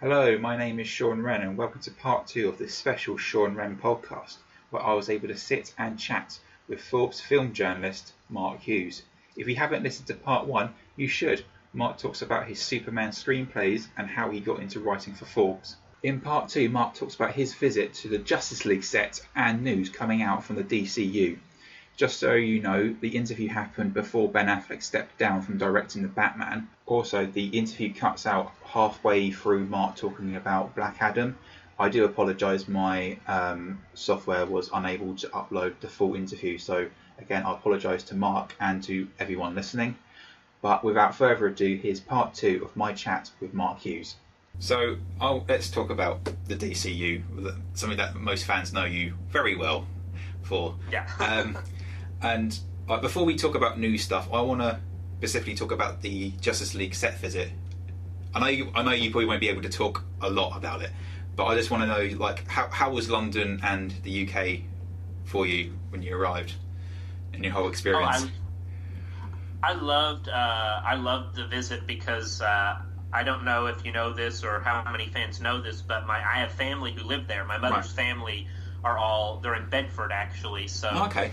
Hello, my name is Shaun Wren and welcome to part 2 of this special Shaun Wren podcast, where I was able to sit and chat with Forbes film journalist Mark Hughes. If you haven't listened to part 1, you should. Mark talks about his Superman screenplays and how he got into writing for Forbes. In part 2, Mark talks about his visit to the Justice League set and news coming out from the DCU. Just so you know, the interview happened before Ben Affleck stepped down from directing the Batman. Also, the interview cuts out halfway through Mark talking about Black Adam. I do apologise, my software was unable to upload the full interview, so again I apologise to Mark and to everyone listening. But without further ado, here's part 2 of my chat with Mark Hughes. So let's talk about the DCU, something that most fans know you very well for. Yeah. And before we talk about new stuff, I want to specifically talk about the Justice League set visit. I know you probably won't be able to talk a lot about it, but I just want to know, like, how was London and the UK for you when you arrived, and your whole experience? I loved the visit because I don't know if you know this or how many fans know this, but I have family who live there. My mother's family they're in Bedford actually. So okay.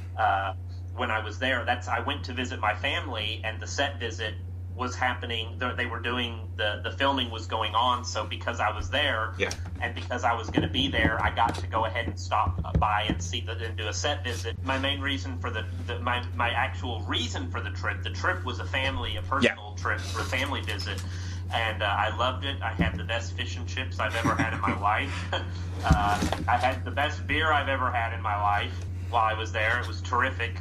When I was there, I went to visit my family, and the set visit was happening. They were doing the filming was going on. So because I was there, and because I was going to be there, I got to go ahead and stop by and and do a set visit. My main reason for my actual reason for the trip was a personal trip for a family visit. And I loved it. I had the best fish and chips I've ever had in my life. I had the best beer I've ever had in my life while I was there. It was terrific.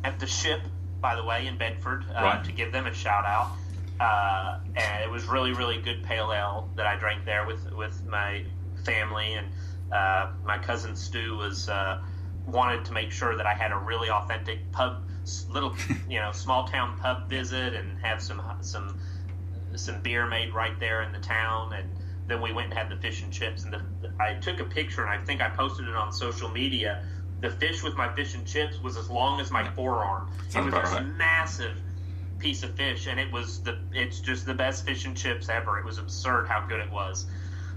At the Ship, by the way, in Bedford, to give them a shout out. And it was really, really good pale ale that I drank there with my family. And my cousin Stu wanted to make sure that I had a really authentic little small town pub visit and have some beer made right there in the town. And then we went and had the fish and chips. And I took a picture, and I think I posted it on social media. The fish with my fish and chips was as long as my forearm. It was this massive piece of fish, and it's just the best fish and chips ever. It was absurd how good it was.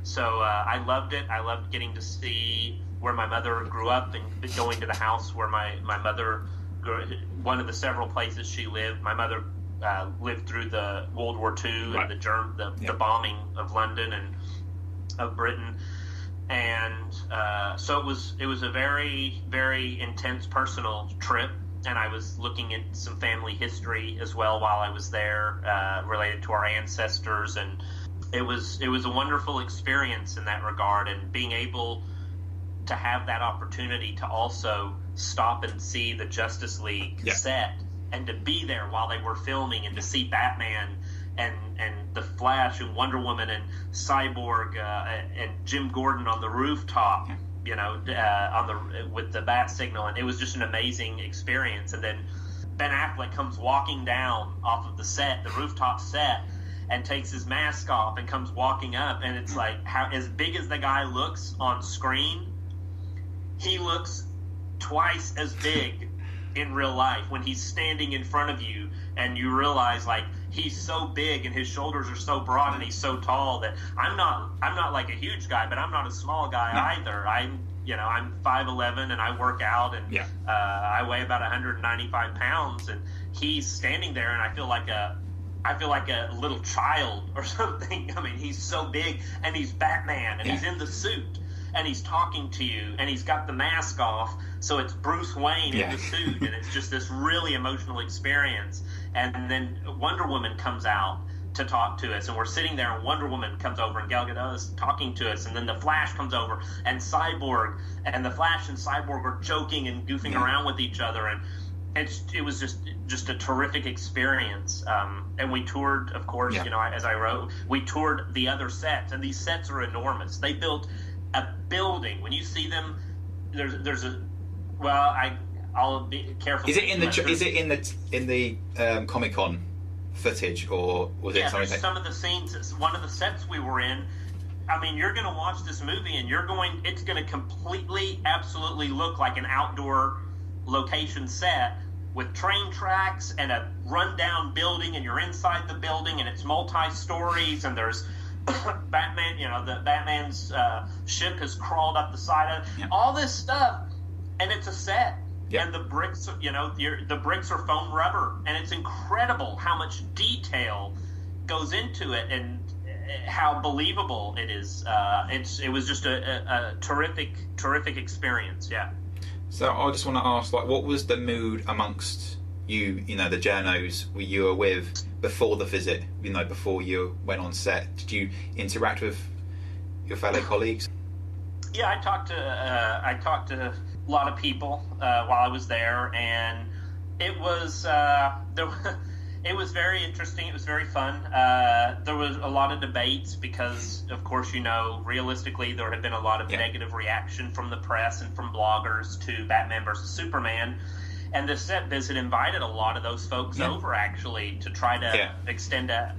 So I loved it. I loved getting to see where my mother grew up and going to the house where my mother grew, one of the several places she lived. My mother lived through the World War II and the bombing of London and of Britain. And so it was a very, very intense personal trip, and I was looking at some family history as well while I was there, related to our ancestors, and it was a wonderful experience in that regard, and being able to have that opportunity to also stop and see the Justice League set, and to be there while they were filming, and to see Batman and the Flash and Wonder Woman and Cyborg and Jim Gordon on the rooftop, with the bat signal, and it was just an amazing experience. And then Ben Affleck comes walking down off of the rooftop set, and takes his mask off and comes walking up, and it's like, how as big as the guy looks on screen, he looks twice as big in real life when he's standing in front of you, and you realize, like, he's so big and his shoulders are so broad and he's so tall that I'm not like a huge guy, but I'm not a small guy either. I'm 5'11" and I work out, and I weigh about 195 pounds, and he's standing there, and I feel like a little child or something. I mean, he's so big, and he's Batman, and he's in the suit, and he's talking to you, and he's got the mask off, so it's Bruce Wayne in the suit, and it's just this really emotional experience. And then Wonder Woman comes out to talk to us, and we're sitting there, and Wonder Woman comes over, and Gal Gadot is talking to us, and then the Flash comes over, and Cyborg, and the Flash and Cyborg are joking and goofing around with each other, and it was just a terrific experience. And we toured, of course, as I wrote, we toured the other sets, and these sets are enormous. They built a building. When you see them, I'll be careful. Is it in the Comic-Con footage, or was it something? Yeah, some of the scenes. One of the sets we were in. I mean, you're going to watch this movie, and it's going to completely, absolutely look like an outdoor location set with train tracks and a rundown building, and you're inside the building, and it's multi-stories, and there's Batman, the Batman's ship has crawled up the side of it. All this stuff, and it's a set. Yeah. And the bricks, the bricks are foam rubber, and it's incredible how much detail goes into it and how believable it is. It was just a terrific experience. Yeah. So I just want to ask, what was the mood amongst you, the journos you were with before the visit? Before you went on set, did you interact with your fellow colleagues? Yeah, I talked to a lot of people while I was there, and it was it was very interesting. It was very fun. There was a lot of debates because, of course, realistically, there had been a lot of negative reaction from the press and from bloggers to Batman versus Superman. And the set visit invited a lot of those folks over, actually, to try to extend a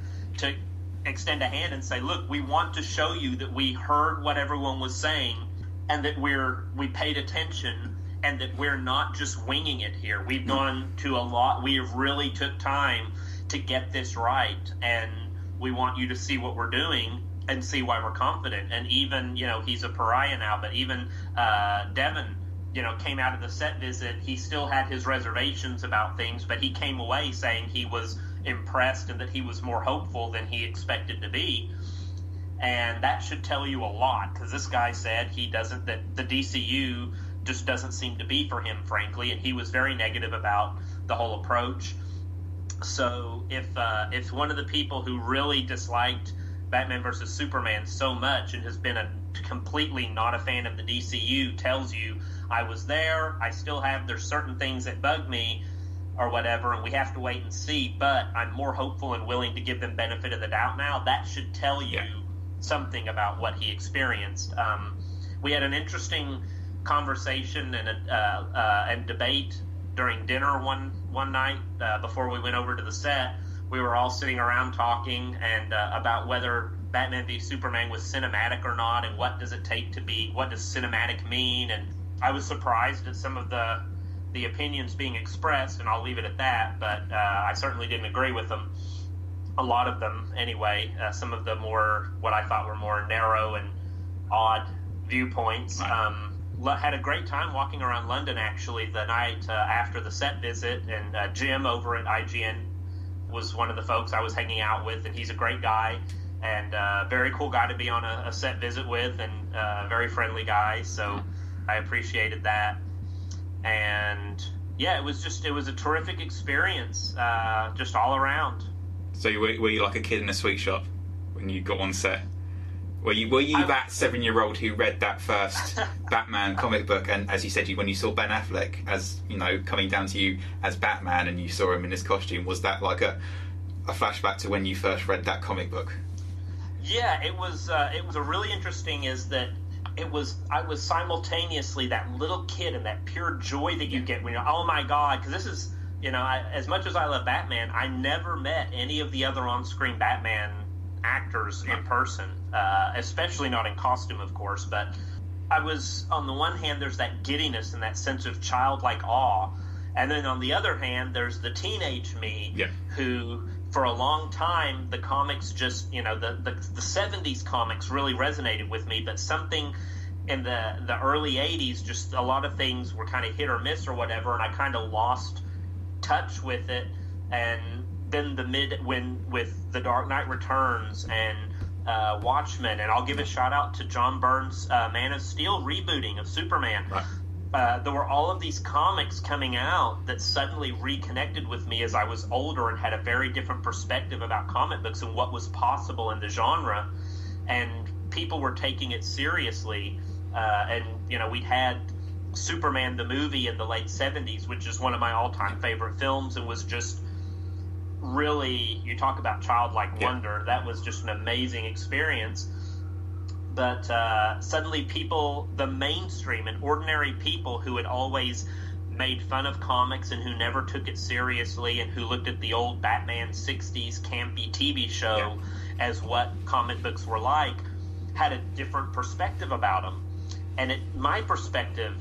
hand and say, look, we want to show you that we heard what everyone was saying and that we paid attention and that we're not just winging it here. We've gone to a lot. We have really took time to get this right, and we want you to see what we're doing and see why we're confident. And even, he's a pariah now, but even Devin, came out of the set visit. He still had his reservations about things, but he came away saying he was impressed and that he was more hopeful than he expected to be. And that should tell you a lot, because this guy said that the DCU just doesn't seem to be for him, frankly, and he was very negative about the whole approach. So if one of the people who really disliked Batman versus Superman so much and has been completely not a fan of the DCU tells you, I was there, there's certain things that bug me or whatever, and we have to wait and see, but I'm more hopeful and willing to give them benefit of the doubt now, that should tell you something about what he experienced. We had an interesting conversation and debate during dinner one night before we went over to the set. We were all sitting around talking and about whether Batman v Superman was cinematic or not, and what does it take to be, what does cinematic mean. And I was surprised at some of the opinions being expressed, and I'll leave it at that, but I certainly didn't agree with them. A lot of them, anyway. Some of the what I thought were more narrow and odd viewpoints. Had a great time walking around London, actually, the night after the set visit, and Jim over at IGN was one of the folks I was hanging out with, and he's a great guy and very cool guy to be on a set visit with, and very friendly guy, so I appreciated that. And yeah, it was a terrific experience, just all around. So were you like a kid in a sweet shop when you got on set? Were you that 7-year-old who read that first Batman comic book, and as you said, when you saw Ben Affleck as coming down to you as Batman, and you saw him in his costume, was that like a flashback to when you first read that comic book? Yeah, it was a really interesting. Is that I was simultaneously that little kid and that pure joy that you get when you're, oh my God, because this is as much as I love Batman, I never met any of the other on-screen Batman actors in person, especially not in costume, of course, but I was, on the one hand, there's that giddiness and that sense of childlike awe, and then on the other hand, there's the teenage me who, for a long time, the comics just, the 70s comics really resonated with me, but something in the early 80s, just a lot of things were kind of hit or miss or whatever, and I kind of lost touch with it. And then with The Dark Knight Returns and Watchmen, and I'll give a shout out to John Byrne's Man of Steel rebooting of Superman. Right. There were all of these comics coming out that suddenly reconnected with me as I was older and had a very different perspective about comic books and what was possible in the genre, and people were taking it seriously. And we'd had Superman the movie in the late 70s, which is one of my all-time favorite films, and was just really, you talk about childlike wonder, that was just an amazing experience. But suddenly people, the mainstream and ordinary people who had always made fun of comics and who never took it seriously and who looked at the old Batman 60s campy TV show as what comic books were like, had a different perspective about them. And my perspective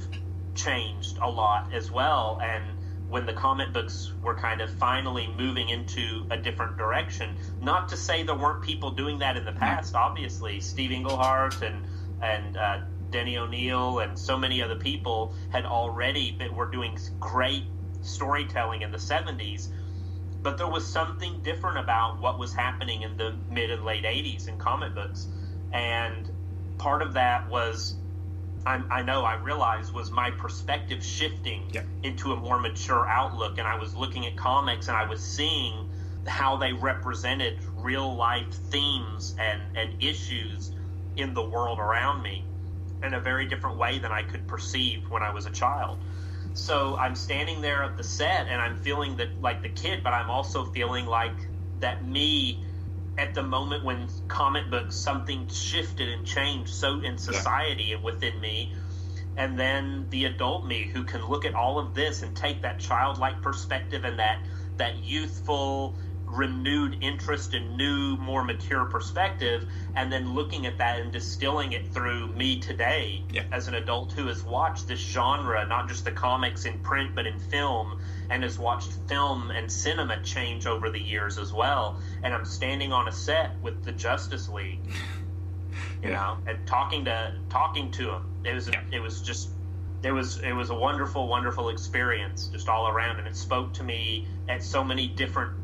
changed a lot as well. And when the comic books were kind of finally moving into a different direction. Not to say there weren't people doing that in the past, obviously. Steve Englehart and Denny O'Neil and so many other people had already were doing great storytelling in the 70s. But there was something different about what was happening in the mid and late 80s in comic books. And part of that was, I realized, was my perspective shifting into a more mature outlook. And I was looking at comics and I was seeing how they represented real life themes and issues in the world around me in a very different way than I could perceive when I was a child. So I'm standing there at the set and I'm feeling that like the kid, but I'm also feeling like that me at the moment when comic books, something shifted and changed so in society and within me. And then the adult me who can look at all of this and take that childlike perspective and that youthful, renewed interest in new, more mature perspective, and then looking at that and distilling it through me today as an adult who has watched this genre, not just the comics in print but in film, and has watched film and cinema change over the years as well. And I'm standing on a set with the Justice League, you know, and talking to them. It was a wonderful, wonderful experience just all around, and it spoke to me at so many different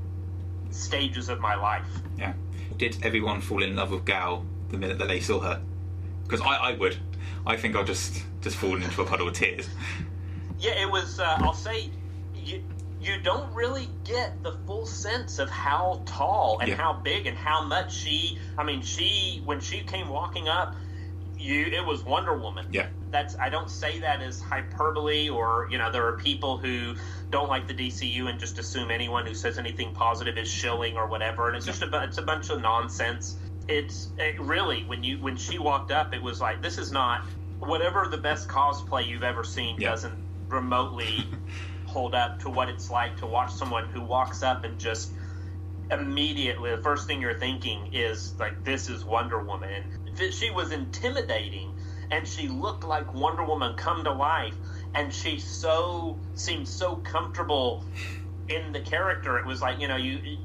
stages of my life. Yeah. Did everyone fall in love with Gal the minute that they saw her? Because I would. I think I'll just fall into a puddle of tears. Yeah, it was. I'll say, you don't really get the full sense of how tall and how big and how much she. I mean, when she came walking up, it was Wonder Woman. Yeah. I don't say that as hyperbole, or there are people who don't like the DCU and just assume anyone who says anything positive is shilling or whatever, and it's just it's a bunch of nonsense. It really, when she walked up, it was like, this is not whatever the best cosplay you've ever seen doesn't remotely hold up to what it's like to watch someone who walks up and just immediately the first thing you're thinking is like, this is Wonder Woman. And she was intimidating, and she looked like Wonder Woman come to life, and she seemed so comfortable in the character. It was like, I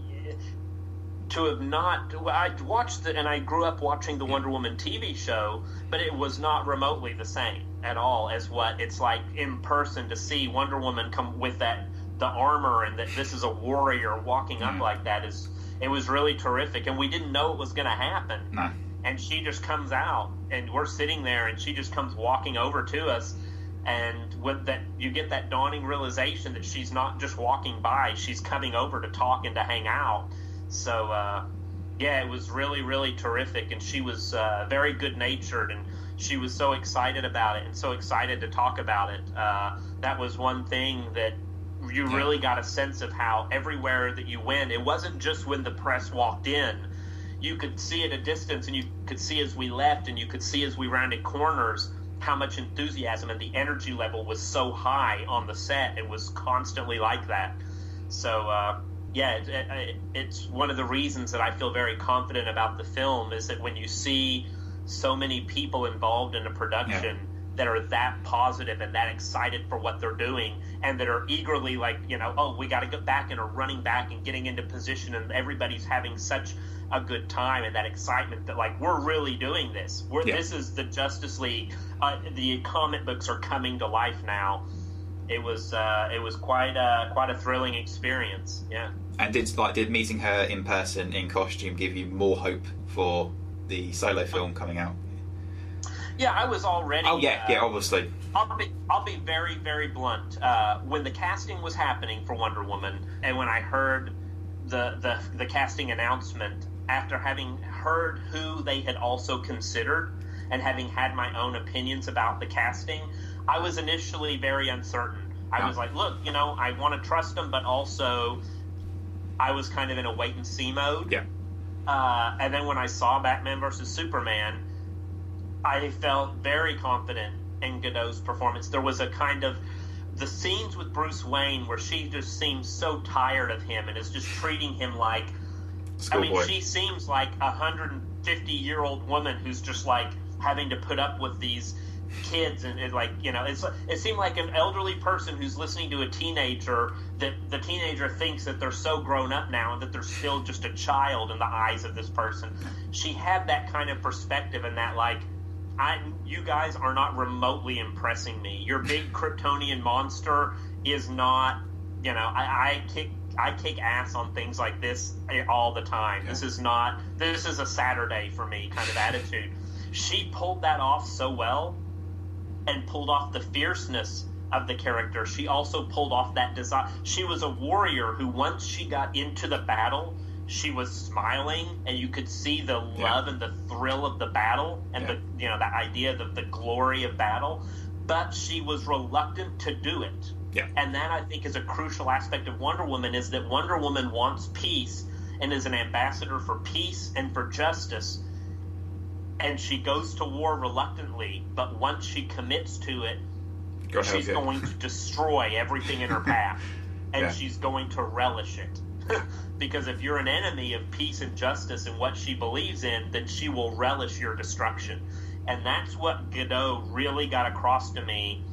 watched and I grew up watching the Wonder Woman TV show, but it was not remotely the same at all as what it's like in person to see Wonder Woman come with the armor, and that this is a warrior walking up like that. It was really terrific, and we didn't know it was going to happen. No. And she just comes out, and we're sitting there, and she just comes walking over to us, and with that, you get that dawning realization that she's not just walking by; she's coming over to talk and to hang out. So, it was really, really terrific, and she was very good-natured, and she was so excited about it and so excited to talk about it. That was one thing that you really got a sense of how everywhere that you went, it wasn't just when the press walked in. You could see at a distance, and you could see as we left, and you could see as we rounded corners how much enthusiasm and the energy level was so high on the set. It was constantly like that. So, it's one of the reasons that I feel very confident about the film is that when you see so many people involved in a production that are that positive and that excited for what they're doing, and that are eagerly like, we got to get back, and are running back and getting into position, and everybody's having such a good time, and that excitement that like, we're really doing this. This is the Justice League. The comic books are coming to life now. It was quite a thrilling experience. Yeah. And did meeting her in person in costume give you more hope for the solo film coming out? Yeah, I was already. Oh yeah, obviously. I'll be very, very blunt. When the casting was happening for Wonder Woman, and when I heard the casting announcement, after having heard who they had also considered and having had my own opinions about the casting, I was initially very uncertain. I was like, look, I want to trust them, but also I was kind of in a wait-and-see mode. Yeah. And then when I saw Batman vs. Superman, I felt very confident in Gadot's performance. There was a kind of the scenes with Bruce Wayne where she just seems so tired of him and is just treating him like, she seems like a 150-year-old woman who's just like having to put up with these kids, and it seemed like an elderly person who's listening to a teenager, that the teenager thinks that they're so grown up now and that they're still just a child in the eyes of this person. She had that kind of perspective, and that you guys are not remotely impressing me. Your big Kryptonian monster is not, I kick ass on things like this all the time. Yeah. This is a Saturday for me kind of attitude. She pulled that off so well, and pulled off the fierceness of the character. She also pulled off that desire. She was a warrior who, once she got into the battle, she was smiling, and you could see the love and the thrill of the battle, and the idea of the glory of battle. But she was reluctant to do it. Yeah. And that, I think, is a crucial aspect of Wonder Woman, is that Wonder Woman wants peace and is an ambassador for peace and for justice. And she goes to war reluctantly, but once she commits to it, she's going to destroy everything in her path, and she's going to relish it. Because if you're an enemy of peace and justice and what she believes in, then she will relish your destruction. And that's what Gadot really got across to me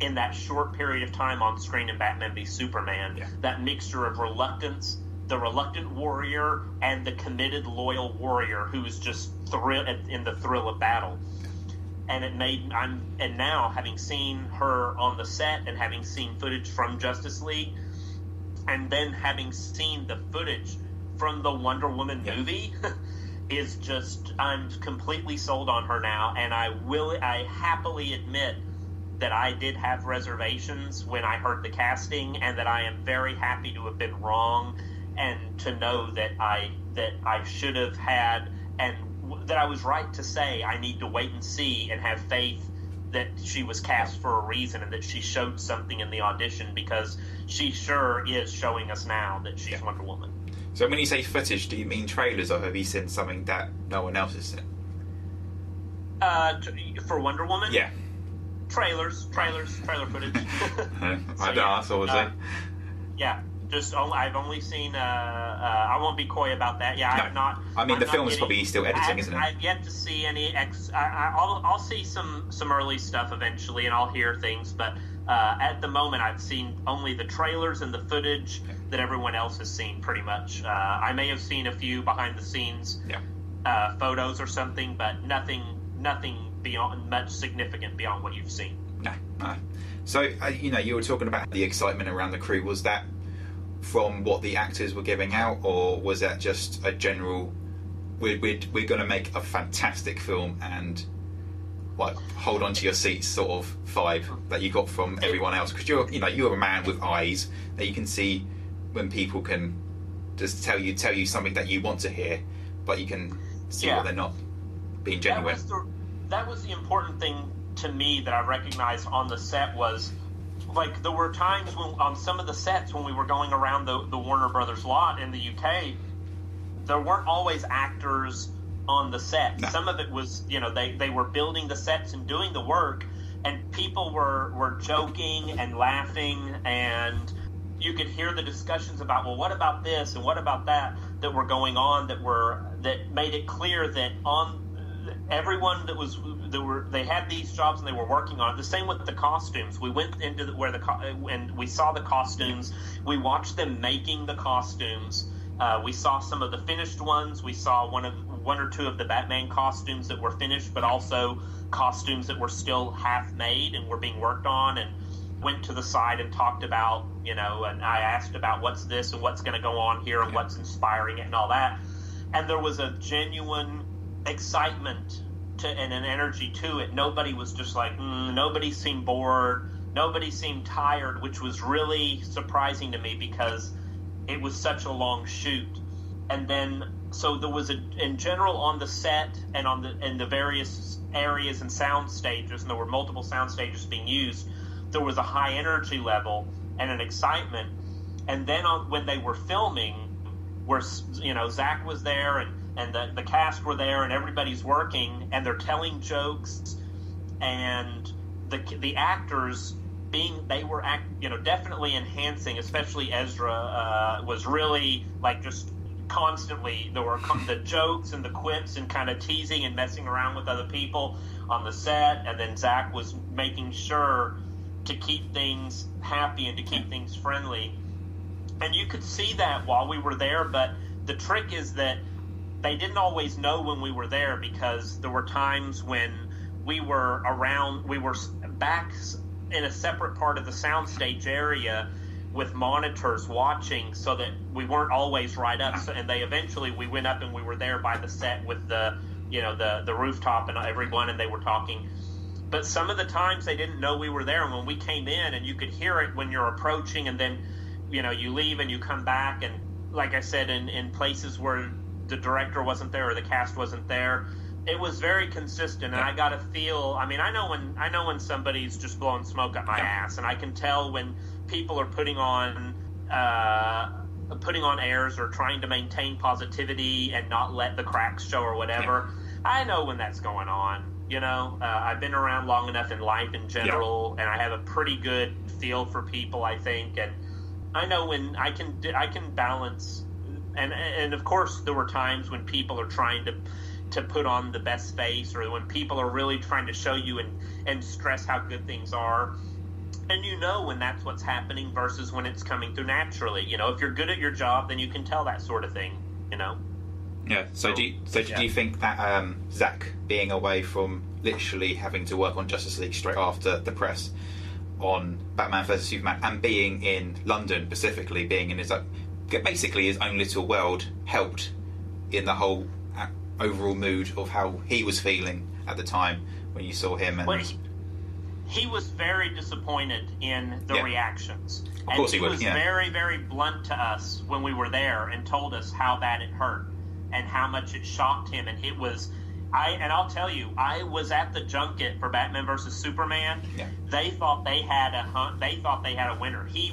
in that short period of time on screen in Batman v Superman. Yeah. That mixture of reluctance, the reluctant warrior, and the committed, loyal warrior who is just in the thrill of battle. And and now, having seen her on the set and having seen footage from Justice League, and then having seen the footage from the Wonder Woman movie, is just, I'm completely sold on her now. And I happily admit that I did have reservations when I heard the casting, and that I am very happy to have been wrong, and to know that I should have had, and that I was right to say I need to wait and see and have faith that she was cast for a reason, and that she showed something in the audition, because she sure is showing us now that she's Wonder Woman. So when you say footage, do you mean trailers, or have you seen something that no one else has seen? For Wonder Woman? Yeah. Trailer footage. I don't ask, obviously. Yeah. I've only seen. I won't be coy about that. Yeah, no. I've not. I mean, the film is probably still editing, isn't it? I've yet to see any. I'll see some early stuff eventually, and I'll hear things. But at the moment, I've seen only the trailers and the footage that everyone else has seen, pretty much. I may have seen a few behind the scenes photos or something, but nothing beyond much significant beyond what you've seen. No. So you were talking about the excitement around the crew. Was that from what the actors were giving out, or was that just a general we're going to make a fantastic film and hold on to your seats sort of vibe that you got from everyone else? Because you're a man with eyes that you can see when people can just tell you something that you want to hear, but you can see what they're not being genuine. That was the important thing to me that I recognized on the set. Was there were times when on some of the sets when we were going around the Warner Brothers lot in the UK, there weren't always actors on the set. No. Some of it was, they were building the sets and doing the work, and people were joking and laughing, and you could hear the discussions about, well, what about this and what about that were going on, that made it clear that on everyone they had these jobs and they were working on it. The same with the costumes. We went into and we saw the costumes. We watched them making the costumes. We saw some of the finished ones. We saw one or two of the Batman costumes that were finished, but also costumes that were still half made and were being worked on, and went to the side and talked about, and I asked about what's this and what's going to go on here and what's inspiring it and all that. And there was a genuine excitement and an energy to it. Nobody was just nobody seemed bored. Nobody seemed tired, which was really surprising to me because it was such a long shoot. And then, so there was in general on the set and in the various areas and sound stages, and there were multiple sound stages being used, there was a high energy level and an excitement. And then when they were filming, where Zack was there and the cast were there and everybody's working and they're telling jokes, and the actors definitely enhancing, especially Ezra was really just constantly there were the jokes and the quips and kind of teasing and messing around with other people on the set, and then Zack was making sure to keep things happy and to keep things friendly. And you could see that while we were there, but the trick is that they didn't always know when we were there, because there were times when we were back in a separate part of the soundstage area with monitors watching, so that we weren't always right up. So, and we went up and we were there by the set with the rooftop and everyone, and they were talking. But some of the times they didn't know we were there, and when we came in, and you could hear it when you're approaching, and then you leave and you come back, and like I said, in places where the director wasn't there or the cast wasn't there, it was very consistent. And I got to feel, I know when somebody's just blowing smoke up my ass, and I can tell when people are putting on airs or trying to maintain positivity and not let the cracks show or whatever. I know when that's going on. I've been around long enough in life in general, and I have a pretty good feel for people, I think, and I know when I can balance. And of course, there were times when people are trying to put on the best face, or when people are really trying to show you and stress how good things are. And when that's what's happening versus when it's coming through naturally. If you're good at your job, then you can tell that sort of thing, Yeah. So do you think that Zack being away from literally having to work on Justice League straight after the press on Batman vs Superman, and being in London specifically, being in his own little world, helped in the whole overall mood of how he was feeling at the time when you saw him? And he was very disappointed in the reactions. Of course he was very, very blunt to us when we were there and told us how bad it hurt and how much it shocked him. And I'll tell you, I was at the junket for Batman vs Superman. Yeah. They thought they had a winner. He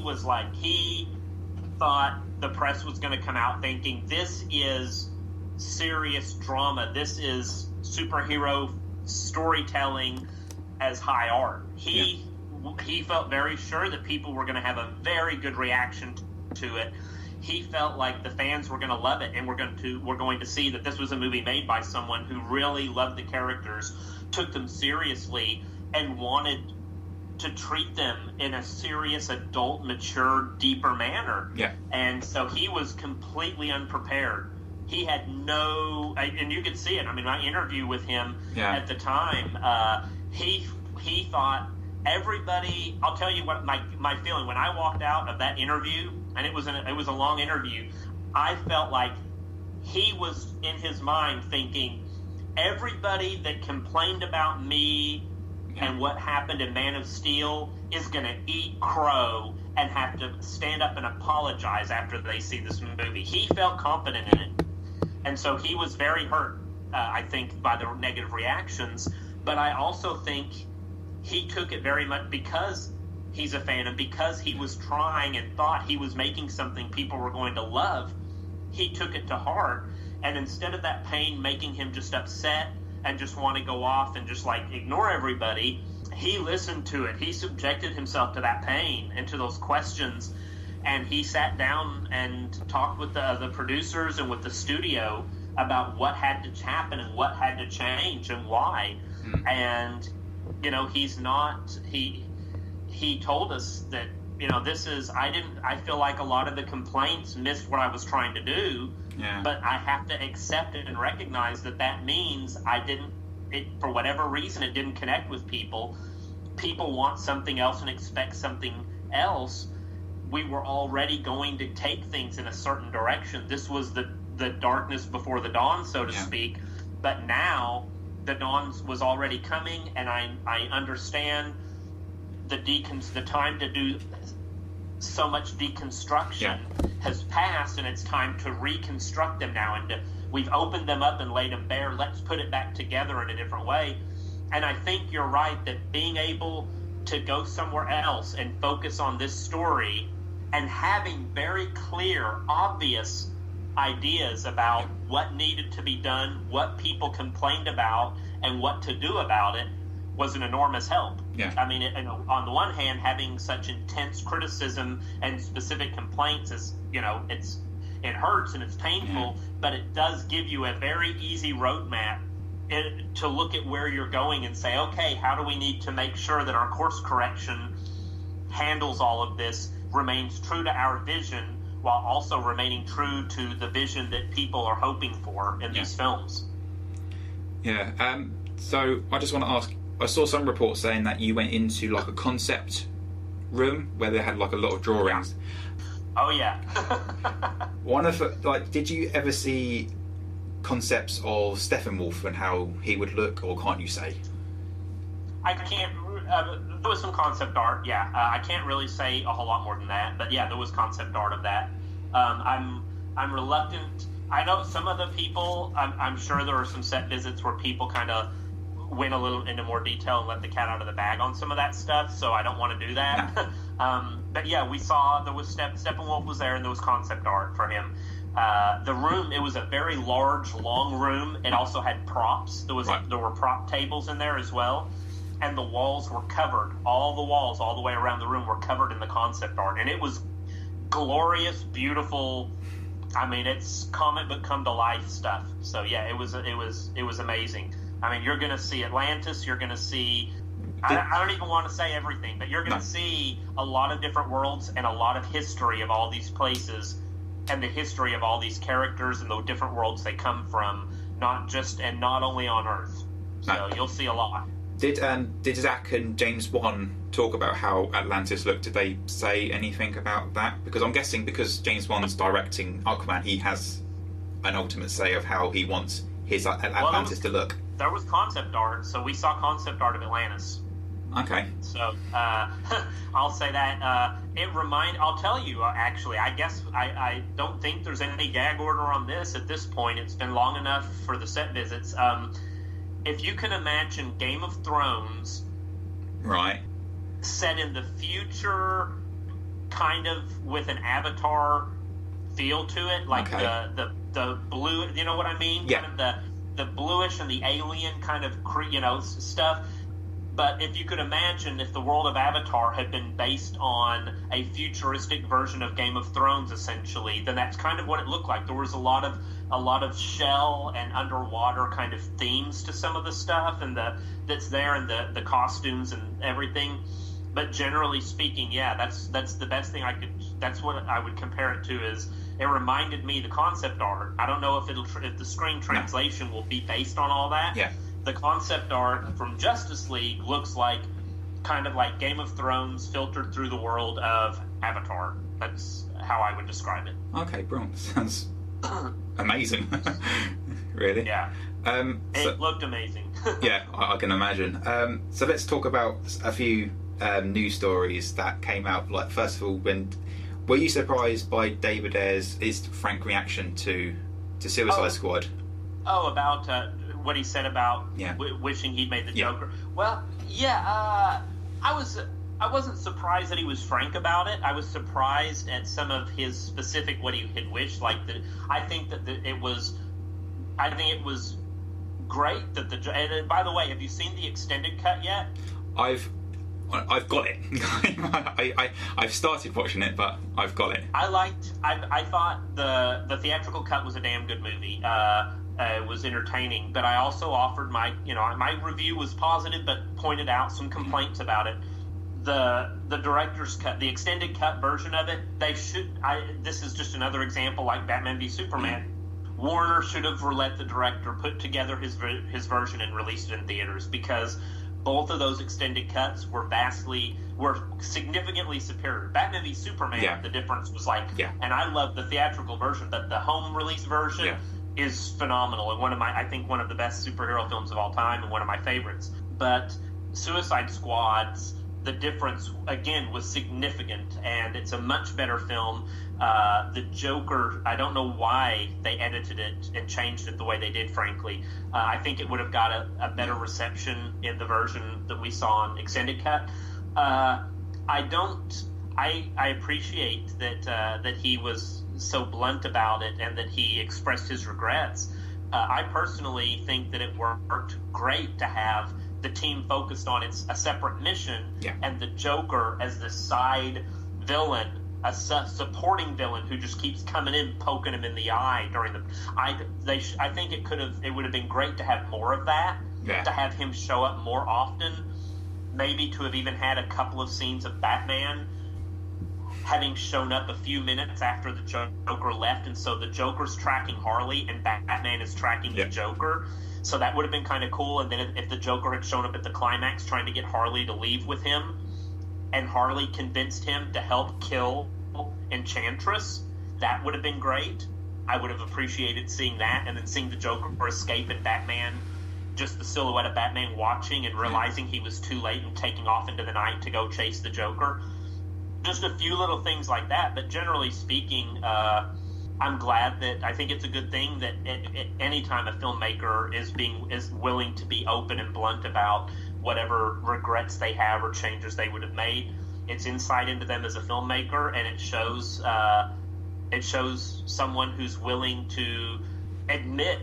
thought the press was going to come out thinking this is serious drama. This is superhero storytelling as high art. He felt very sure that people were going to have a very good reaction to it. He felt like the fans were going to love it, and we're going to see that this was a movie made by someone who really loved the characters, took them seriously, and wanted to treat them in a serious, adult, mature, deeper manner. Yeah. And so he was completely unprepared. He had and you could see it. My interview with him at the time, he thought everybody. I'll tell you what my feeling when I walked out of that interview, and it was a long interview. I felt like he was in his mind thinking everybody that complained about me and what happened in Man of Steel is going to eat crow and have to stand up and apologize after they see this movie. He felt confident in it. And so he was very hurt, I think, by the negative reactions. But I also think he took it very much because he's a fan and because he was trying and thought he was making something people were going to love. He took it to heart. And instead of that pain making him just upset and just want to go off and just ignore everybody, he listened to it. He subjected himself to that pain and to those questions. And he sat down and talked with the producers and with the studio about what had to happen and what had to change and why. And, he told us that, I feel like a lot of the complaints missed what I was trying to do, but I have to accept it and recognize that means for whatever reason, it didn't connect with people. People want something else and expect something else. We were already going to take things in a certain direction. This was the darkness before the dawn, so to speak. But now the dawn was already coming, and I understand the time to do so much deconstruction has passed, and it's time to reconstruct them now. And we've opened them up and laid them bare. Let's put it back together in a different way. And I think you're right that being able to go somewhere else and focus on this story and having very clear, obvious ideas about what needed to be done, what people complained about, and what to do about it was an enormous help. Yeah. On the one hand, having such intense criticism and specific complaints is, it hurts and it's painful, but it does give you a very easy roadmap to look at where you're going and say, okay, how do we need to make sure that our course correction handles all of this, remains true to our vision, while also remaining true to the vision that people are hoping for in these films. Yeah. So I just want to ask, I saw some reports saying that you went into like a concept room where they had like a lot of drawings. Oh yeah. One of like, did you ever see concepts of Steppenwolf and how he would look, or can't you say? I can't. There was some concept art. Yeah, I can't really say a whole lot more than that. But yeah, there was concept art of that. I'm reluctant. I know some of the people. I'm sure there were some set visits where people kind of went a little into more detail and let the cat out of the bag on some of that stuff. So I don't want to do that. No. But yeah, we saw there was Steppenwolf was there, and there was concept art for him. The room, it was a very large, long room. It also had props. There were prop tables in there as well, and the walls were covered. All the walls, all the way around the room, were covered in the concept art, and it was glorious, beautiful. I mean, it's comic book come to life stuff. So yeah, it was amazing. I mean, you're going to see Atlantis. You're going to see. I don't even want to say everything, but you're going to see a lot of different worlds and a lot of history of all these places, and the history of all these characters and the different worlds they come from, not only on Earth. So you'll see a lot. Did Zack and James Wan talk about how Atlantis looked? Did they say anything about that? Because I'm guessing because James Wan's directing Aquaman, he has an ultimate say of how he wants his Atlantis to look. There was concept art, so we saw concept art of Atlantis. Okay. So I'll say that I'll tell you, actually, I guess I don't think there's any gag order on this at this point. It's been long enough for the set visits. If you can imagine Game of Thrones, right, set in the future, kind of with an Avatar feel to it, like the blue, you know what I mean? Yeah. Kind of the bluish and the alien kind of stuff. But if you could imagine if the world of Avatar had been based on a futuristic version of Game of Thrones, essentially, then that's kind of what it looked like. There was a lot of shell and underwater kind of themes to some of the stuff, and that's there, and the costumes and everything. But generally speaking, yeah, that's the best thing that's what I would compare it to. Is it reminded me the concept art. I don't know if the screen translation will be based on all that. Yeah. The concept art from Justice League looks like kind of like Game of Thrones filtered through the world of Avatar. That's how I would describe it. Okay, brilliant. Sounds amazing. Really? Yeah. It looked amazing. Yeah, I can imagine. So let's talk about a few news stories that came out. Like, first of all, were you surprised by David Ayer's frank reaction to Suicide Squad? Oh, about what he said about wishing he'd made the Joker. Well, yeah, I wasn't surprised that he was frank about it. I was surprised at some of his specific what he had wished. I think it was great that and by the way, have you seen the extended cut yet? I've got it. I've started watching it, but I've got it. I thought the theatrical cut was a damn good movie. It was entertaining, but I also offered my review was positive, but pointed out some complaints about it. The director's cut, the extended cut version of it, this is just another example like Batman v Superman. Warner should have let the director put together his version and released it in theaters, because both of those extended cuts were significantly superior. Batman v Superman, the difference was and I love the theatrical version, but the home release version is phenomenal, and I think one of the best superhero films of all time, and one of my favorites. But Suicide Squad's, the difference again was significant, and it's a much better film. The Joker, I don't know why they edited it and changed it the way they did, frankly. I think it would have got a better reception in the version that we saw in extended cut. I appreciate that he was so blunt about it and that he expressed his regrets. I personally think that it worked great to have the team focused on a separate mission, and the Joker as the side villain supporting villain who just keeps coming in, poking him in the eye during the. I think it would have been great to have more of that. Yeah. To have him show up more often, maybe to have even had a couple of scenes of Batman having shown up a few minutes after the Joker left, and so the Joker's tracking Harley and Batman is tracking the Joker. So that would have been kind of cool. And then if the Joker had shown up at the climax trying to get Harley to leave with him, and Harley convinced him to help kill Enchantress, that would have been great. I would have appreciated seeing that, and then seeing the Joker escape and Batman, just the silhouette of Batman watching and realizing he was too late and taking off into the night to go chase the Joker. Just a few little things like that, but generally speaking, I'm glad that I think it's a good thing that anytime a filmmaker is willing to be open and blunt about whatever regrets they have or changes they would have made, it's insight into them as a filmmaker, and it shows someone who's willing to admit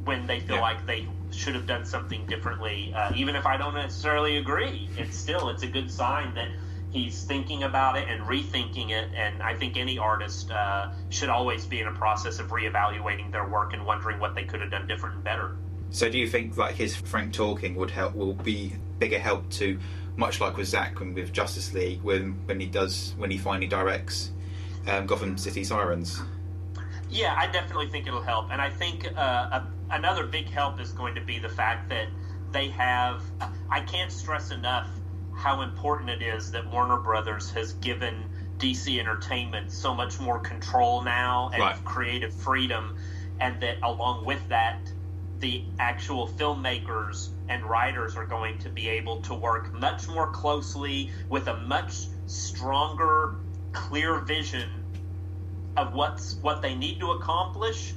when they feel like they should have done something differently. Even if I don't necessarily agree, it's a good sign that he's thinking about it and rethinking it, and I think any artist should always be in a process of reevaluating their work and wondering what they could have done different and better. So do you think like his frank talking will be bigger help to, much like with Zack and with Justice League, when he finally directs Gotham City Sirens? Yeah, I definitely think it'll help, and I think another big help is going to be the fact that they have. I can't stress enough how important it is that Warner Brothers has given DC Entertainment so much more control now and creative freedom, and that along with that, the actual filmmakers and writers are going to be able to work much more closely with a much stronger, clear vision of what they need to accomplish,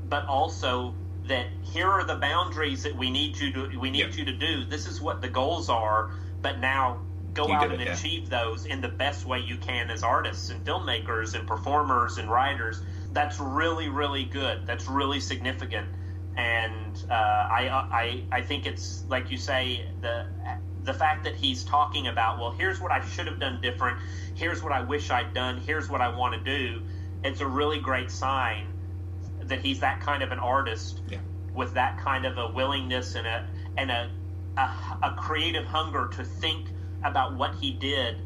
but also that here are the boundaries that we need you to do. This is what the goals are. But now go out and achieve those in the best way you can as artists and filmmakers and performers and writers. That's really, really good. That's really significant. And I think it's, like you say, the fact that he's talking about, well, here's what I should have done different. Here's what I wish I'd done. Here's what I want to do. It's a really great sign that he's that kind of an artist with that kind of a willingness and a creative hunger to think about what he did,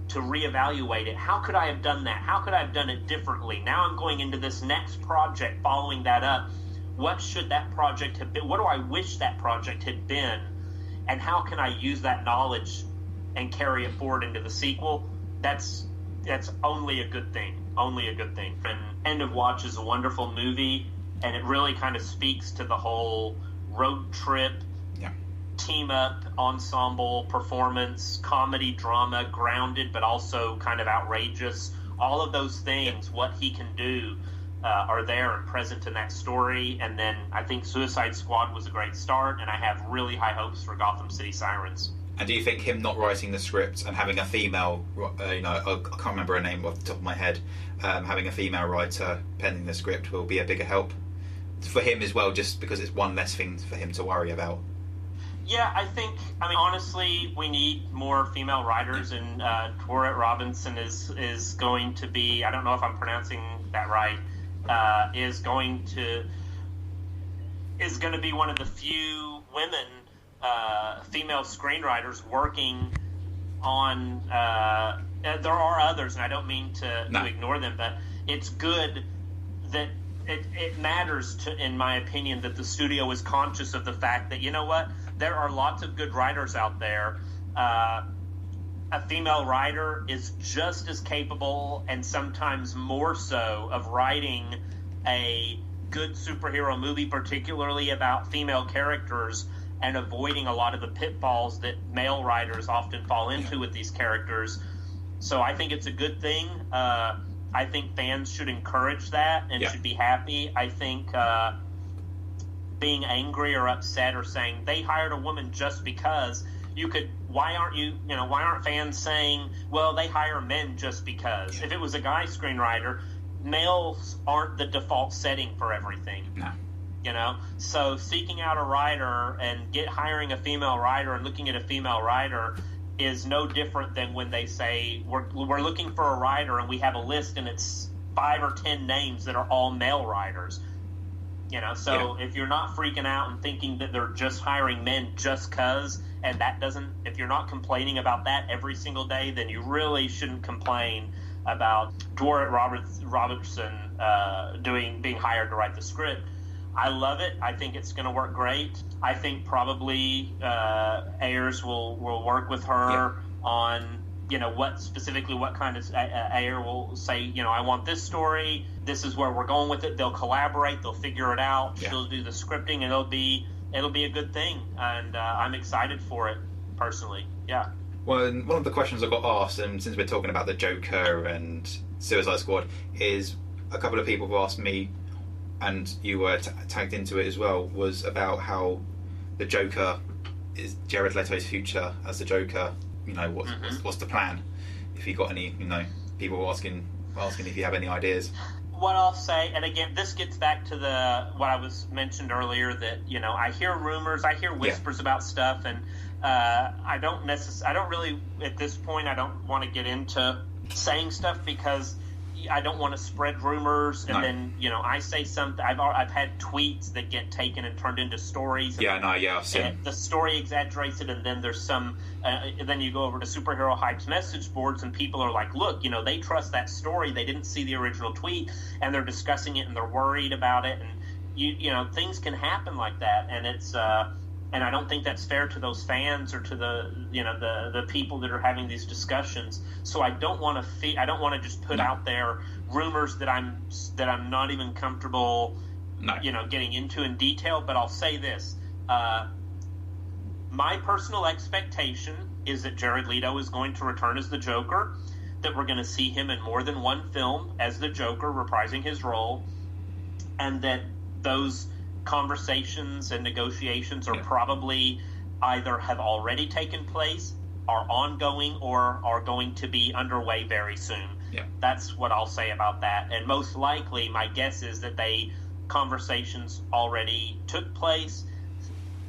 to reevaluate it. How could I have done that? How could I have done it differently? Now I'm going into this next project following that up. What should that project have been? What do I wish that project had been? And how can I use that knowledge and carry it forward into the sequel? That's only a good thing. Only a good thing. And End of Watch is a wonderful movie, and it really kind of speaks to the whole road trip, team up, ensemble, performance, comedy, drama, grounded but also kind of outrageous. All of those things, what he can do, are there and present in that story. And then I think Suicide Squad was a great start, and I have really high hopes for Gotham City Sirens. And do you think him not writing the script and having a female, I can't remember her name off the top of my head, having a female writer penning the script will be a bigger help for him as well, just because it's one less thing for him to worry about? Yeah, I mean, honestly, we need more female writers, and Tourette Robinson is going to be, I don't know if I'm pronouncing that right, is going to be one of the few women female screenwriters working on. There are others, and I don't mean to ignore them, but it's good that it matters in my opinion, that the studio is conscious of the fact that, you know what, there are lots of good writers out there. A female writer is just as capable, and sometimes more so, of writing a good superhero movie, particularly about female characters, and avoiding a lot of the pitfalls that male writers often fall into with these characters. So I think it's a good thing. I think fans should encourage that and should be happy. I think being angry or upset or saying they hired a woman just because, why aren't fans saying, well, they hire men just because? If it was a guy screenwriter, males aren't the default setting for everything. No. So seeking out a writer and hiring a female writer and looking at a female writer is no different than when they say we're looking for a writer and we have a list and it's 5 or 10 names that are all male writers. So if you're not freaking out and thinking that they're just hiring men just because, and that doesn't, if you're not complaining about that every single day, then you really shouldn't complain about Dworet Robertson being hired to write the script. I love it. I think it's going to work great. I think probably Ayers will work with her on what kind of Ayer will say, I want this story. This is where we're going with it. They'll collaborate. They'll figure it out. Yeah. She'll do the scripting, and it'll be a good thing. And I'm excited for it personally. Yeah. Well, one of the questions I got asked, and since we're talking about the Joker and Suicide Squad, is a couple of people have asked me, and you were tagged into it as well, was about how the Joker is Jared Leto's future as the Joker. What's the plan? If you got any, people asking if you have any ideas. What I'll say, and again, this gets back to what I was mentioned earlier, that I hear rumors, I hear whispers about stuff, and I don't really at this point I don't want to get into saying stuff because I don't want to spread rumors, and then I say something. I've had tweets that get taken and turned into stories. I've seen. The story exaggerates it, and then there's some. Then you go over to Superhero Hype's message boards, and people are like, "Look, they trust that story. They didn't see the original tweet, and they're discussing it, and they're worried about it, and things can happen like that, and it's." And I don't think that's fair to those fans or to the people that are having these discussions. So I don't want to just put out there rumors that I'm not even comfortable, getting into in detail. But I'll say this: my personal expectation is that Jared Leto is going to return as the Joker, that we're going to see him in more than one film as the Joker, reprising his role, and that those conversations and negotiations are probably either have already taken place, are ongoing, or are going to be underway very soon. Yeah. That's what I'll say about that. And most likely, my guess is that conversations already took place,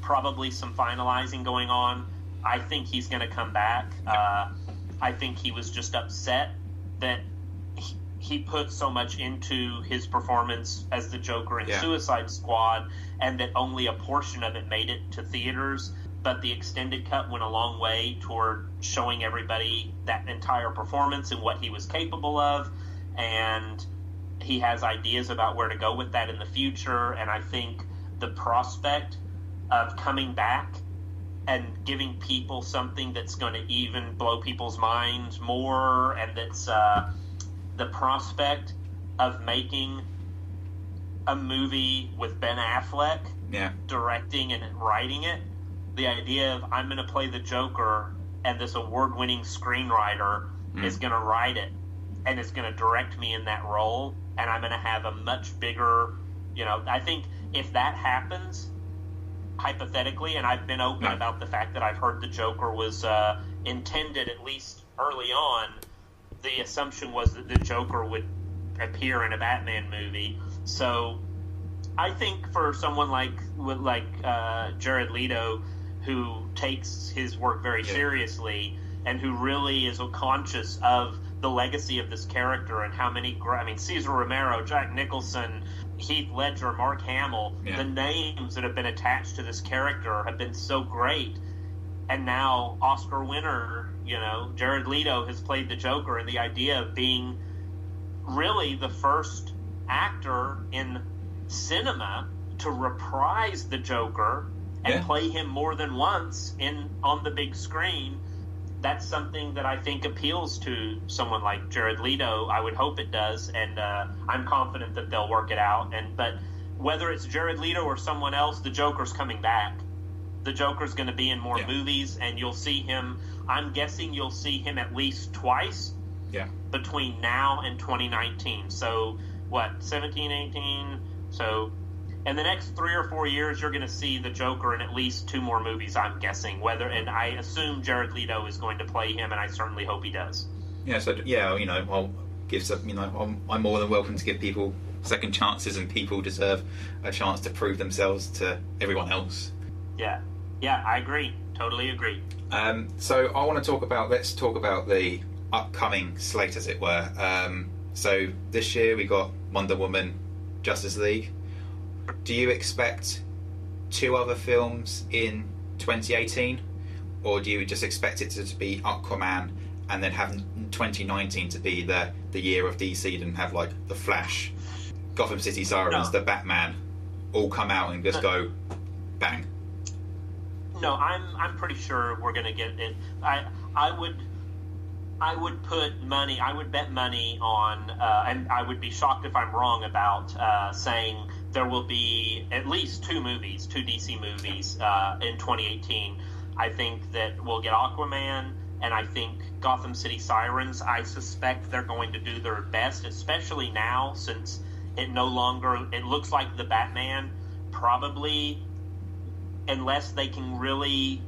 probably some finalizing going on. I think he's going to come back. I think he was just upset that he put so much into his performance as the Joker in Suicide Squad, and that only a portion of it made it to theaters. But the extended cut went a long way toward showing everybody that entire performance and what he was capable of. And he has ideas about where to go with that in the future. And I think the prospect of coming back and giving people something that's going to even blow people's minds more, and that's the prospect of making a movie with Ben Affleck directing and writing it, the idea of I'm going to play the Joker and this award-winning screenwriter is going to write it and is going to direct me in that role, and I'm going to have a much bigger, I think if that happens, hypothetically, and I've been open about the fact that I've heard the Joker was intended, at least early on, the assumption was that the Joker would appear in a Batman movie. So I think for someone like Jared Leto, who takes his work very seriously and who really is conscious of the legacy of this character and how many, Cesar Romero, Jack Nicholson, Heath Ledger, Mark Hamill, the names that have been attached to this character have been so great. And now Oscar winner, Jared Leto has played the Joker, and the idea of being really the first actor in cinema to reprise the Joker and play him more than once on the big screen, that's something that I think appeals to someone like Jared Leto. I would hope it does, and I'm confident that they'll work it out. But whether it's Jared Leto or someone else, the Joker's coming back. The Joker's going to be in more movies, and you'll see him. I'm guessing you'll see him at least twice between now and 2019. So, 17, 18? So, in the next 3 or 4 years, you're going to see the Joker in at least 2 more movies, I'm guessing. And I assume Jared Leto is going to play him, and I certainly hope he does. Yeah, so, I'll give some, I'm more than welcome to give people second chances, and people deserve a chance to prove themselves to everyone else. Yeah. Yeah, I agree. Totally agree. So I want to let's talk about the upcoming slate, as it were. So this year we got Wonder Woman, Justice League. Do you expect 2 other films in 2018? Or do you just expect it to be Aquaman and then have 2019 to be the year of DC and have like The Flash, Gotham City Sirens, The Batman all come out and just go bang? No, I'm pretty sure we're going to get it. I would put money. I would bet money on, and I would be shocked if I'm wrong about saying there will be at least 2 DC movies in 2018. I think that we'll get Aquaman, and I think Gotham City Sirens. I suspect they're going to do their best, especially now since it looks like the Batman probably, unless they can really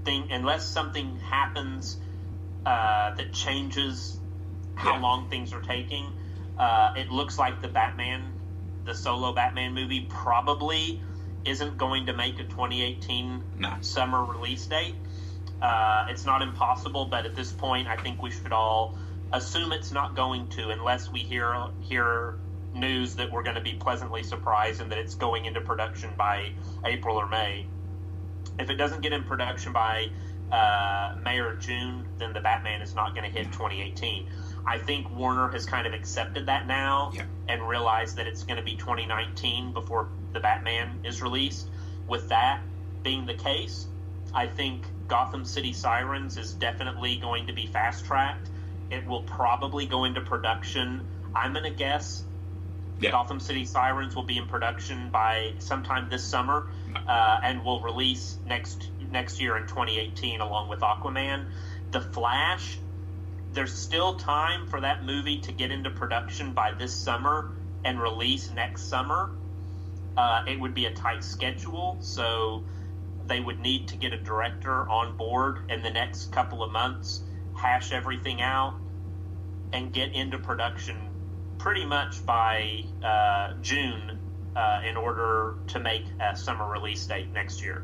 unless something happens that changes how long things are taking, it looks like the solo Batman movie probably isn't going to make a 2018 summer release date. It's not impossible, but at this point, I think we should all assume it's not going to, unless we hear news that we're going to be pleasantly surprised and that it's going into production by April or May. If it doesn't get in production by May or June, then the Batman is not going to hit 2018. I think Warner has kind of accepted that now and realized that it's going to be 2019 before the Batman is released. With that being the case, I think Gotham City Sirens is definitely going to be fast-tracked. It will probably go into production. I'm going to guess Gotham City Sirens will be in production by sometime this summer and will release next year in 2018 along with Aquaman. The Flash, there's still time for that movie to get into production by this summer and release next summer. It would be a tight schedule, so they would need to get a director on board in the next couple of months, hash everything out, and get into production pretty much by June in order to make a summer release date next year.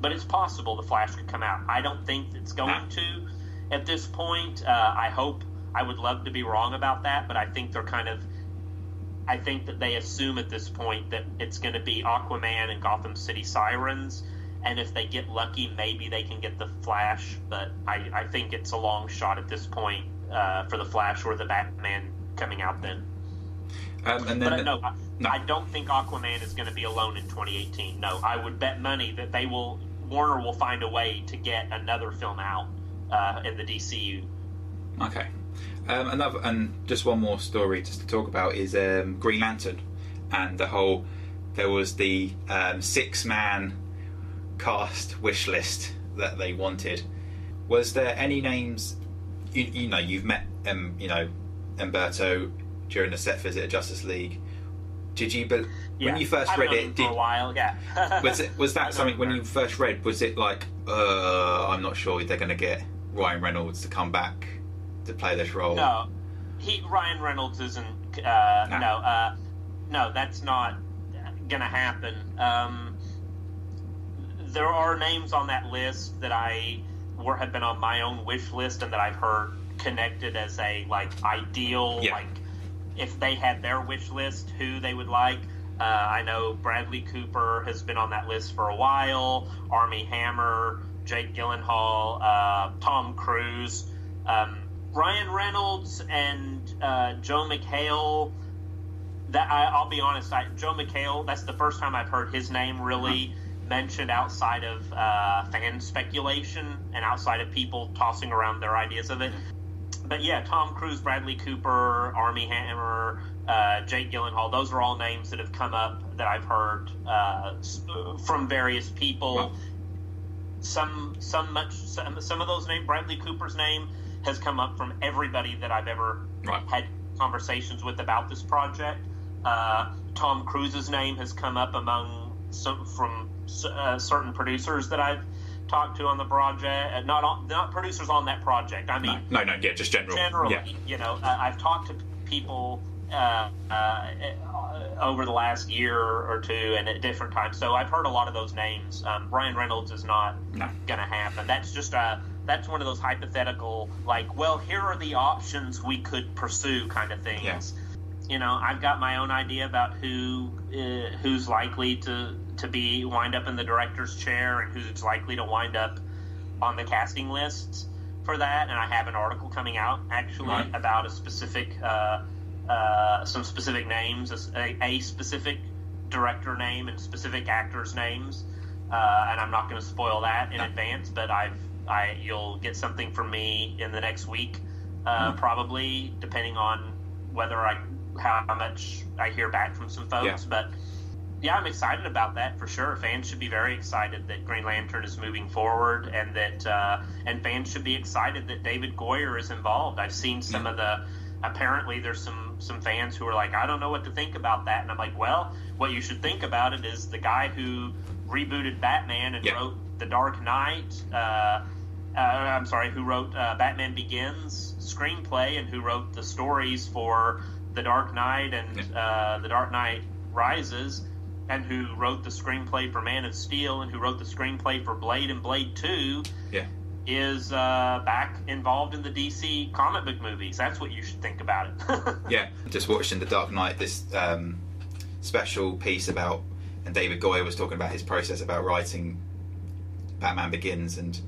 But it's possible the Flash could come out. I don't think it's going to at this point. I would love to be wrong about that, but I think I think that they assume at this point that it's going to be Aquaman and Gotham City Sirens, and if they get lucky, maybe they can get the Flash, but I think it's a long shot at this point for the Flash or the Batman coming out then. I don't think Aquaman is going to be alone in 2018. No, I would bet money that Warner will find a way to get another film out in the DCU. Okay. And just one more story just to talk about is Green Lantern and there was the 6-man cast wish list that they wanted. Was there any names? You've met Umberto during the set visit at Justice League. Did you? But when you first read it, for a while, was that something when you first read? Was it like, I'm not sure they're going to get Ryan Reynolds to come back to play this role? No, Ryan Reynolds isn't. No, that's not going to happen. There are names on that list that have been on my own wish list and that I've heard connected as a ideal if they had their wish list, who they would like. I know Bradley Cooper has been on that list for a while. Armie Hammer, Jake Gyllenhaal, Tom Cruise, Ryan Reynolds, and Joe McHale. I'll be honest, Joe McHale. That's the first time I've heard his name really mentioned outside of fan speculation and outside of people tossing around their ideas of it. But yeah, Tom Cruise, Bradley Cooper, Armie Hammer, Jake Gyllenhaal, those are all names that have come up that I've heard from various people. Wow. Some of those names, Bradley Cooper's name has come up from everybody that I've ever had conversations with about this project. Tom Cruise's name has come up from certain producers that I've talked to on the project, not producers on that project. I mean, no, just generally. I've talked to people over the last year or two and at different times. So I've heard a lot of those names. Ryan Reynolds is not going to happen. That's just that's one of those hypothetical, like, well, here are the options we could pursue kind of things. Yeah. You know, I've got my own idea about who's likely to wind up in the director's chair and who's likely to wind up on the casting lists for that. And I have an article coming out actually about a specific some specific names, a specific director name and specific actors' names, and I'm not going to spoil that in advance. But you'll get something from me in the next week, probably, depending on how much I hear back from some folks. Yeah. But yeah, I'm excited about that for sure. Fans should be very excited that Green Lantern is moving forward, and that and fans should be excited that David Goyer is involved. I've seen some of the. Apparently, there's some fans who are like, I don't know what to think about that, and I'm like, well, what you should think about it is the guy who rebooted Batman and wrote The Dark Knight. Who wrote Batman Begins screenplay and who wrote the stories for The Dark Knight and The Dark Knight Rises, and who wrote the screenplay for Man of Steel and who wrote the screenplay for Blade and Blade 2. Yeah. Is back involved in the DC comic book movies. That's what you should think about it. Yeah, just watching The Dark Knight, this special piece about, and David Goyer was talking about his process about writing Batman Begins, and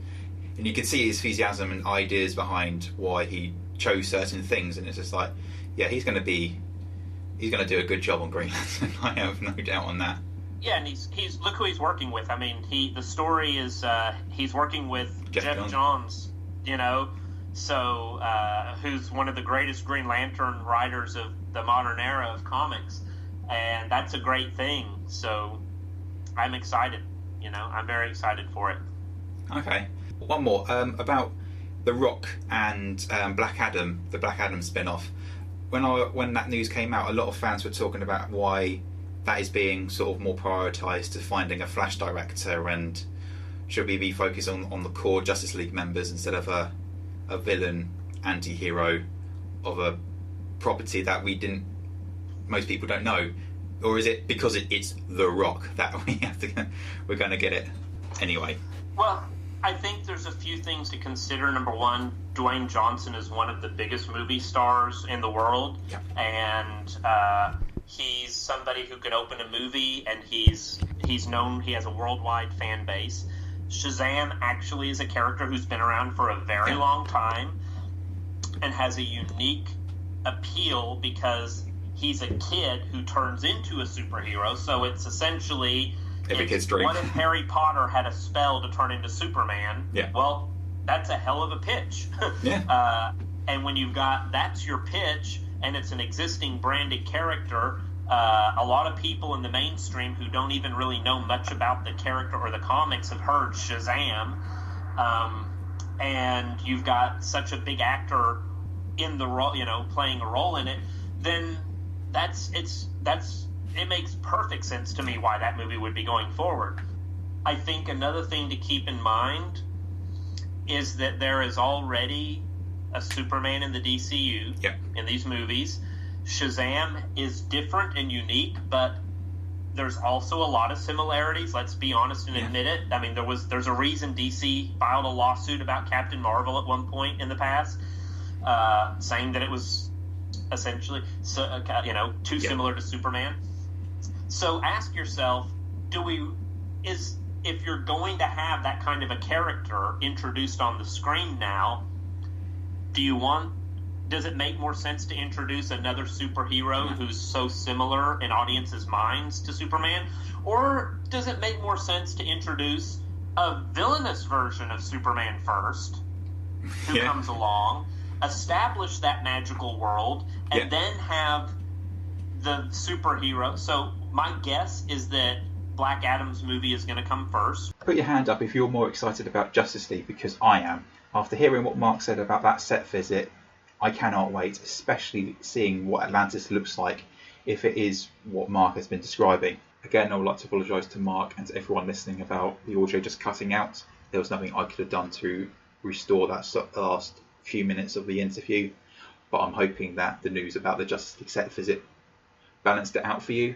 you can see his enthusiasm and ideas behind why he chose certain things, and it's just like, yeah, he's going to do a good job on Green Lantern. I have no doubt on that. Yeah, and he's look who he's working with. I mean, the story is he's working with Jeff Johns, you know, so who's one of the greatest Green Lantern writers of the modern era of comics, and that's a great thing. So I'm excited. You know, I'm very excited for it. Okay, one more about The Rock and Black Adam, the Black Adam spin-off. When that news came out, a lot of fans were talking about why that is being sort of more prioritised to finding a Flash director, and should we be focused on the core Justice League members instead of a villain anti-hero of a property that most people don't know? Or is it because it's The Rock that we're going to get it anyway? Well, I think there's a few things to consider. Number one, Dwayne Johnson is one of the biggest movie stars in the world, and he's somebody who could open a movie, and he's known. He has a worldwide fan base. Shazam actually is a character who's been around for a very long time and has a unique appeal because he's a kid who turns into a superhero. So it's essentially what if Harry Potter had a spell to turn into Superman? Yeah. Well, that's a hell of a pitch. Yeah. And when you've got that's your pitch, and it's an existing branded character, a lot of people in the mainstream who don't even really know much about the character or the comics have heard Shazam, and you've got such a big actor in the role, playing a role in it, then it makes perfect sense to me why that movie would be going forward. I think another thing to keep in mind is that there is already a Superman in the DCU in these movies. Shazam is different and unique, but there's also a lot of similarities. Let's be honest and admit it. I mean, there's a reason DC filed a lawsuit about Captain Marvel at one point in the past, saying that it was essentially too similar to Superman. So ask yourself, if you're going to have that kind of a character introduced on the screen now, does it make more sense to introduce another superhero who's so similar in audiences' minds to Superman? Or does it make more sense to introduce a villainous version of Superman first, who comes along, establish that magical world, and then have the superhero? So my guess is that Black Adam's movie is going to come first. Put your hand up if you're more excited about Justice League, because I am. After hearing what Mark said about that set visit, I cannot wait, especially seeing what Atlantis looks like if it is what Mark has been describing. Again, I would like to apologise to Mark and to everyone listening about the audio just cutting out. There was nothing I could have done to restore that last few minutes of the interview. but I'm hoping that the news about the Justice League set visit balanced it out for you.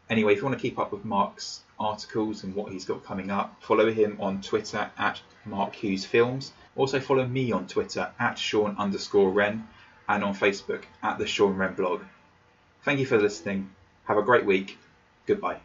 Anyway, if you want to keep up with Mark's articles and what he's got coming up, follow him on Twitter at Mark Hughes Films. Also follow me on Twitter at Shaun_Wren and on Facebook at the Shaun Wren blog. Thank you for listening. Have a great week. Goodbye.